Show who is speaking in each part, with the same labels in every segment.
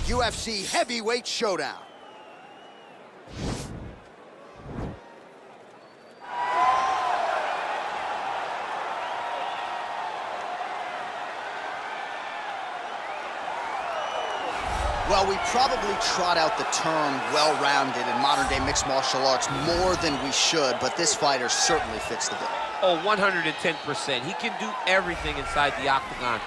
Speaker 1: UFC Heavyweight Showdown. Well, we probably trot out the term well-rounded in modern-day mixed martial arts more than we should, but this fighter certainly fits the bill.
Speaker 2: Oh, 110%. He can do everything inside the octagon.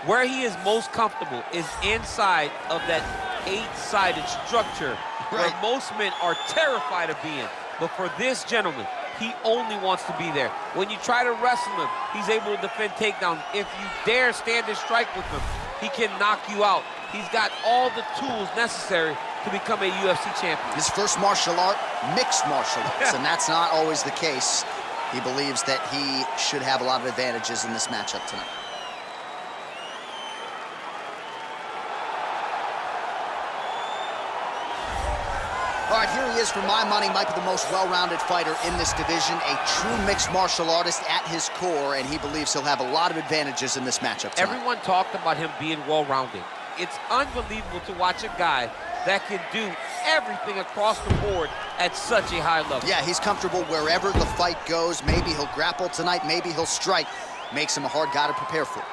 Speaker 2: Where he is most comfortable is inside of that 8-sided structure, where most men are terrified of being. But for this gentleman, he only wants to be there. When you try to wrestle him, he's able to defend takedowns. If you dare stand and strike with him, he can knock you out. He's got all the tools necessary to become a UFC champion.
Speaker 1: His first martial art, mixed martial arts, and that's not always the case. He believes that he should have a lot of advantages in this matchup tonight. All right, here he is. For my money, might be the most well-rounded fighter in this division, a true mixed martial artist at his core, and he believes he'll have a lot of advantages in this matchup tonight.
Speaker 2: Everyone talked about him being well-rounded. It's unbelievable to watch a guy that can do everything across the board at such a high level.
Speaker 1: Yeah, he's comfortable wherever the fight goes. Maybe he'll grapple tonight, maybe he'll strike. Makes him a hard guy to prepare for.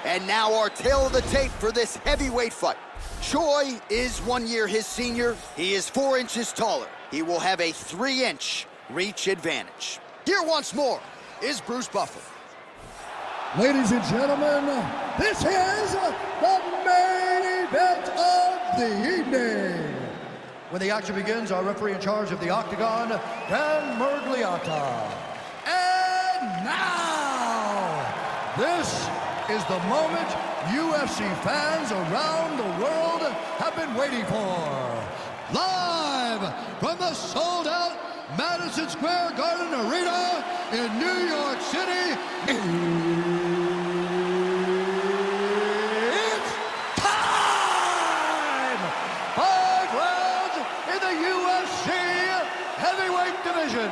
Speaker 1: And now our tale of the tape for this heavyweight fight. Choi is 1 year his senior. He is 4 inches taller. He will have a 3-inch reach advantage. Here once more is Bruce Buffer.
Speaker 3: Ladies and gentlemen, this is the main event of the evening. When the action begins, our referee in charge of the octagon, Dan Mergliata. And now, this is the moment UFC fans around the world have been waiting for. Live from the sold-out Madison Square Garden Arena in New York City, it's time! 5 rounds in the UFC heavyweight division.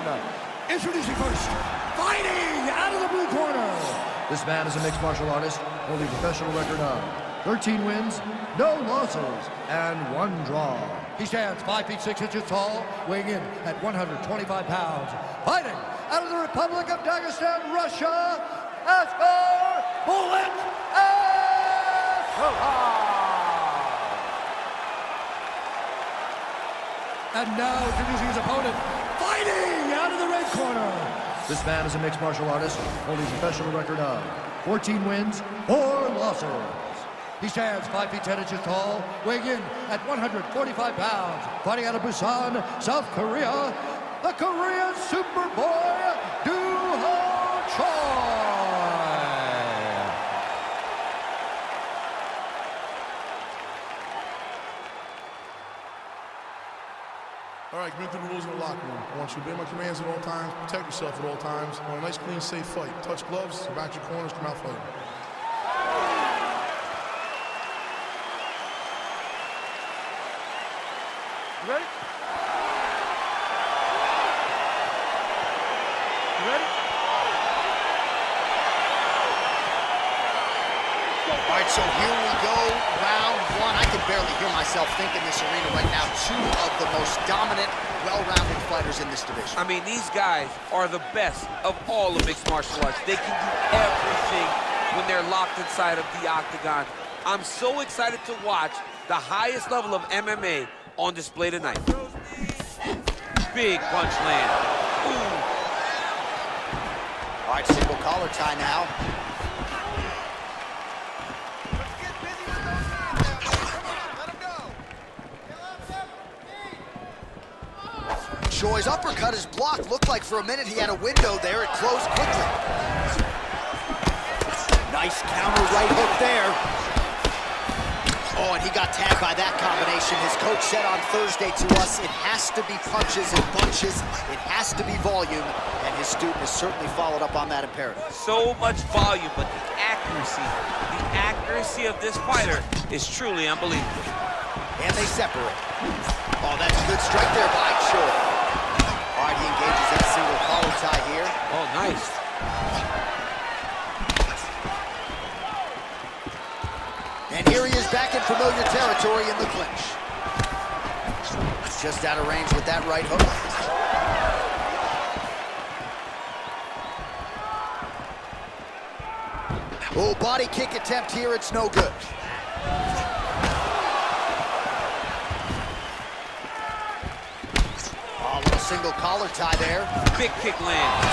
Speaker 3: Introducing first, fighting out of the blue corner. This man is a mixed martial artist, holding a professional record of 13 wins, no losses, and 1 draw. He stands 5 feet 6 inches tall, weighing in at 125 pounds. Fighting out of the Republic of Dagestan, Russia, Askar Askarov. And now introducing his opponent, fighting out of the red corner. This man is a mixed martial artist, holding a professional record of 14 wins, 4 losses. He stands 5 feet 10 inches tall, weighing in at 145 pounds. Fighting out of Busan, South Korea, the Korean Superboy, Choi.
Speaker 4: All right, commit to the rules in the locker room. I want you to obey my commands at all times, protect yourself at all times. I want a nice, clean, safe fight. Touch gloves, back your corners, come out fighting.
Speaker 5: You ready? You ready?
Speaker 1: All right, so here we go, round 1. I can barely hear myself think in this arena right now. 2 of the most dominant, well-rounded fighters in this division.
Speaker 2: I mean, these guys are the best of all of mixed martial arts. They can do everything when they're locked inside of the octagon. I'm so excited to watch the highest level of MMA on display tonight. Big punch land. Ooh.
Speaker 1: All right, single collar tie now. Choi's uppercut is blocked. Looked like for a minute he had a window there. It closed quickly. Nice counter right hook there. Oh, and he got tagged by that combination. His coach said on Thursday to us, it has to be punches and bunches. It has to be volume. And his student has certainly followed up on that imperative.
Speaker 2: So much volume, but the accuracy. The accuracy of this fighter is truly unbelievable.
Speaker 1: And they separate. Oh, that's a good strike there by Choi. All right, he engages in a single collar tie here.
Speaker 2: Oh, nice.
Speaker 1: And here he is back in familiar territory in the clinch. Just out of range with that right hook. Oh, body kick attempt here, it's no good. Oh, a little single collar tie there.
Speaker 2: Big kick lands.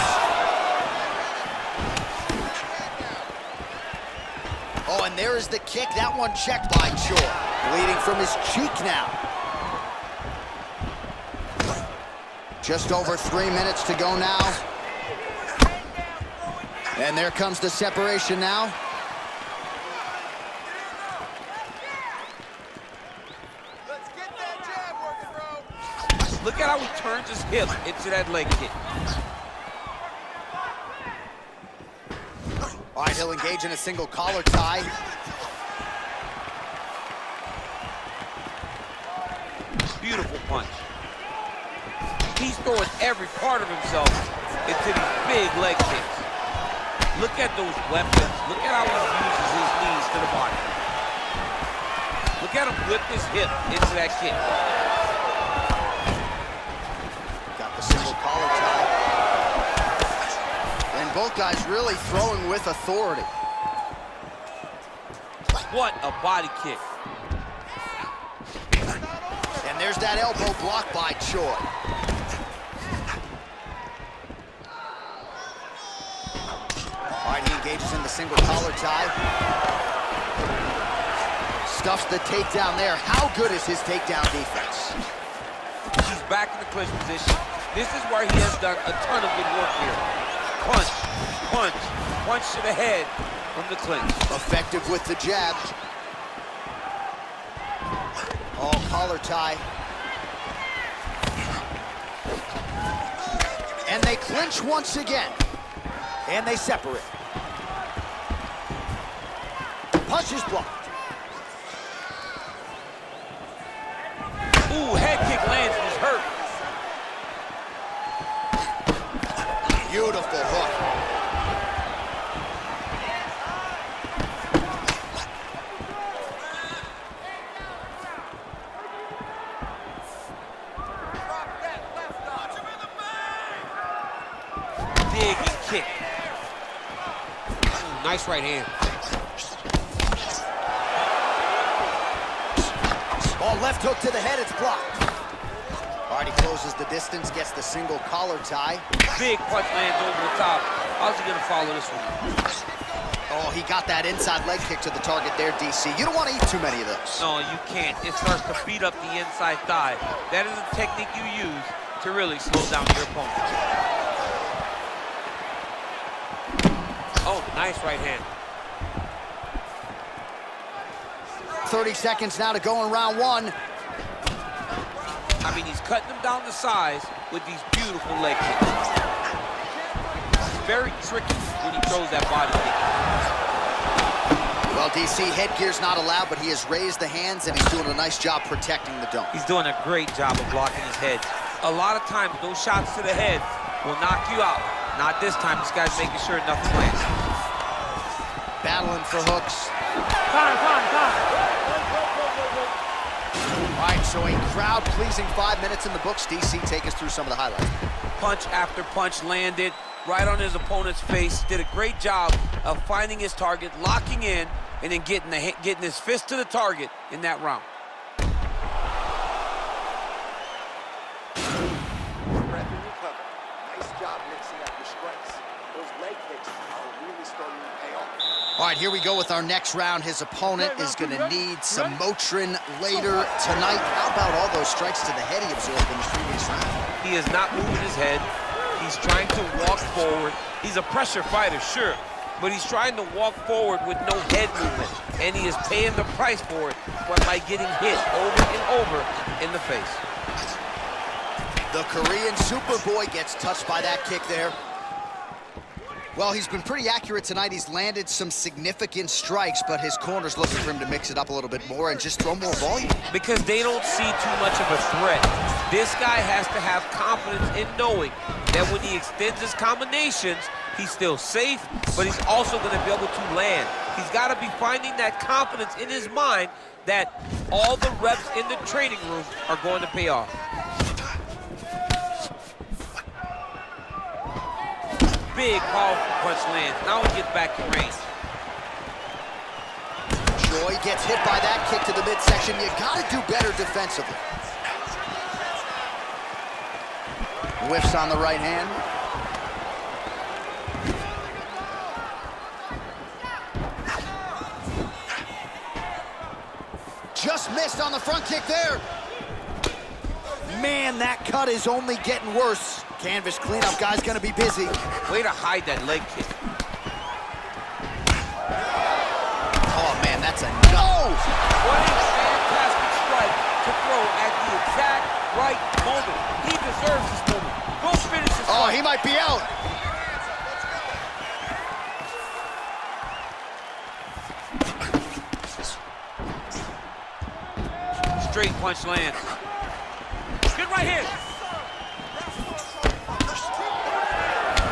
Speaker 1: Oh, and there is the kick. That one checked by Choi. Bleeding from his cheek now. Just over 3 minutes to go now. And there comes the separation now.
Speaker 5: Let's get that jab working, bro.
Speaker 2: Look at how he turns his hip into that leg kick.
Speaker 1: All right, he'll engage in a single collar tie.
Speaker 2: Beautiful punch. He's throwing every part of himself into these big leg kicks. Look at those weapons. Look at how he uses his knees to the body. Look at him whip his hip into that kick.
Speaker 1: Got the single collar tie. And both guys really throwing with authority.
Speaker 2: What a body kick.
Speaker 1: And there's that elbow blocked by Choi. All right, he engages in the single collar tie. Stuffs the takedown there. How good is his takedown defense?
Speaker 2: He's back in the clinch position. This is where he has done a ton of good work here. Punch, punch, punch to the head from the clinch.
Speaker 1: Effective with the jab. Oh, collar tie. And they clinch once again. And they separate. Punch is blocked.
Speaker 2: Ooh, head kick lands and he's hurt.
Speaker 1: Beautiful hook.
Speaker 2: Digging kick. Ooh, nice right hand.
Speaker 1: Oh, left hook to the head, it's blocked. All right, he closes the distance, gets the single collar tie.
Speaker 2: Big punch lands over the top. How's he gonna follow this one?
Speaker 1: Oh, he got that inside leg kick to the target there, DC. You don't want to eat too many of those.
Speaker 2: No, you can't. It starts to beat up the inside thigh. That is a technique you use to really slow down your opponent. Oh, nice right hand.
Speaker 1: 30 seconds now to go in round one.
Speaker 2: I mean, he's cutting them down to size with these beautiful leg kicks. It's very tricky when he throws that body kick.
Speaker 1: Well, DC, headgear's not allowed, but he has raised the hands, and he's doing a nice job protecting the dome.
Speaker 2: He's doing a great job of blocking his head. A lot of times, those shots to the head will knock you out. Not this time. This guy's making sure nothing lands.
Speaker 1: Battling for hooks.
Speaker 2: Time.
Speaker 1: All right, so a crowd-pleasing 5 minutes in the books. DC, take us through some of the highlights.
Speaker 2: Punch after punch landed right on his opponent's face. Did a great job of finding his target, locking in, and then getting his fist to the target in that round.
Speaker 5: Breath and recover. Nice job mixing up your strengths. Those leg kicks are really starting to pay off.
Speaker 1: All right, here we go with our next round. His opponent is going to need some Motrin later tonight. How about all those strikes to the head he absorbed in the previous round?
Speaker 2: He is not moving his head. He's trying to walk forward. He's a pressure fighter, sure, but he's trying to walk forward with no head movement, and he is paying the price for it by getting hit over and over in the face.
Speaker 1: The Korean Superboy gets touched by that kick there. Well, he's been pretty accurate tonight. He's landed some significant strikes, but his corner's looking for him to mix it up a little bit more and just throw more volume.
Speaker 2: Because they don't see too much of a threat. This guy has to have confidence in knowing that when he extends his combinations, he's still safe, but he's also going to be able to land. He's got to be finding that confidence in his mind that all the reps in the training room are going to pay off. Big, powerful punch lands. Now he gets back in range.
Speaker 1: Choi gets hit by that kick to the midsection. You got to do better defensively. Whiffs on the right hand. Just missed on the front kick there. Man, that cut is only getting worse. Canvas cleanup guy's gonna be busy.
Speaker 2: Way to hide that leg kick.
Speaker 1: Oh man, that's a no!
Speaker 2: What a fantastic strike to throw at the exact right moment. He deserves this moment. Go finish this fight.
Speaker 1: Oh, he might be out.
Speaker 2: Straight punch lands. Good right hand.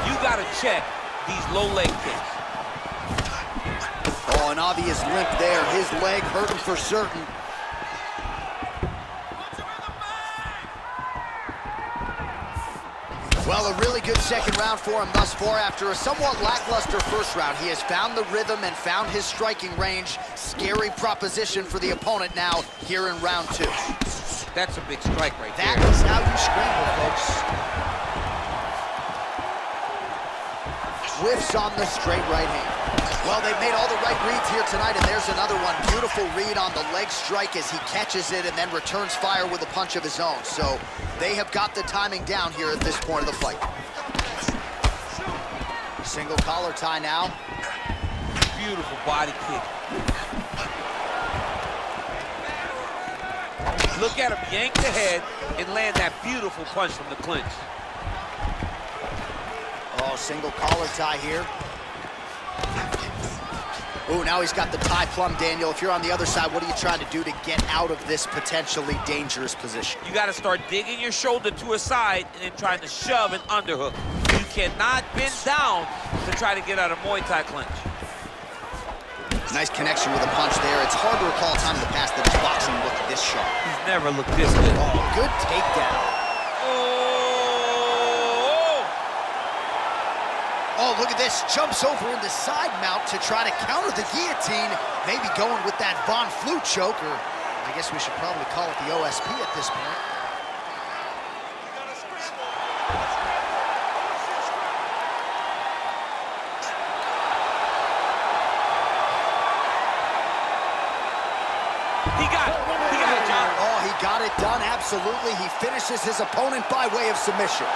Speaker 2: You gotta check these low leg kicks.
Speaker 1: Oh, an obvious limp there. His leg hurting for certain. Well, a really good second round for him thus far. After a somewhat lackluster first round, he has found the rhythm and found his striking range. Scary proposition for the opponent now here in round two.
Speaker 2: That's a big strike right there.
Speaker 1: That is how you scramble, folks. Whiffs on the straight right hand. Well, they've made all the right reads here tonight, and there's another one. Beautiful read on the leg strike as he catches it and then returns fire with a punch of his own. So they have got the timing down here at this point of the fight. Single collar tie now.
Speaker 2: Beautiful body kick. Look at him yank the head and land that beautiful punch from the clinch.
Speaker 1: Oh, single collar tie here. Ooh, now he's got the tie plumb, Daniel. If you're on the other side, what are you trying to do to get out of this potentially dangerous position?
Speaker 2: You got to start digging your shoulder to a side and then trying to shove an underhook. You cannot bend down to try to get out of Muay Thai clinch.
Speaker 1: Nice connection with a punch there. It's hard to recall a time in the past that his boxing looked this sharp.
Speaker 2: He's never looked this good.
Speaker 1: Oh, good takedown. Oh, look at this. Jumps over into side mount to try to counter the guillotine. Maybe going with that Von Flue choke, or I guess we should probably call it the OSP at this point.
Speaker 2: He got it, John.
Speaker 1: Oh, he got it done, absolutely. He finishes his opponent by way of submission.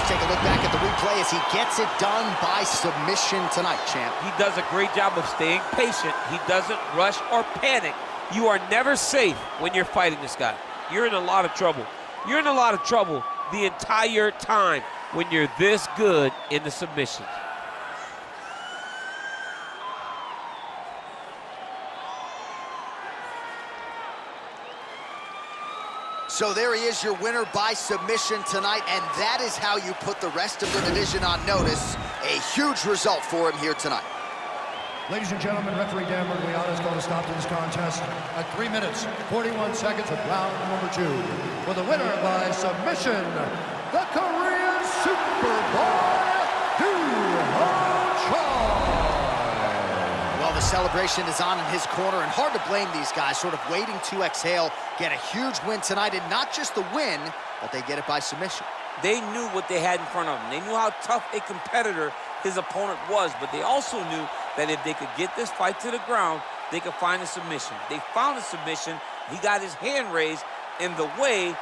Speaker 1: Take a look back at the replay as he gets it done by submission tonight, champ.
Speaker 2: He does a great job of staying patient. He doesn't rush or panic. You are never safe when you're fighting this guy. You're in a lot of trouble. You're in a lot of trouble the entire time when you're this good in the submission.
Speaker 1: So there he is, your winner by submission tonight, and that is how you put the rest of the division on notice. A huge result for him here tonight.
Speaker 3: Ladies and gentlemen, referee Dan Murgliano is going to stop this contest at 3 minutes, 41 seconds of round number 2. For the winner by submission, the Korean Superboy, Choi.
Speaker 1: Well, the celebration is on in his corner, and hard to blame these guys, sort of waiting to exhale, get a huge win tonight, and not just the win, but they get it by submission.
Speaker 2: They knew what they had in front of them. They knew how tough a competitor his opponent was, but they also knew that if they could get this fight to the ground, they could find a submission. They found a submission. He got his hand raised in the way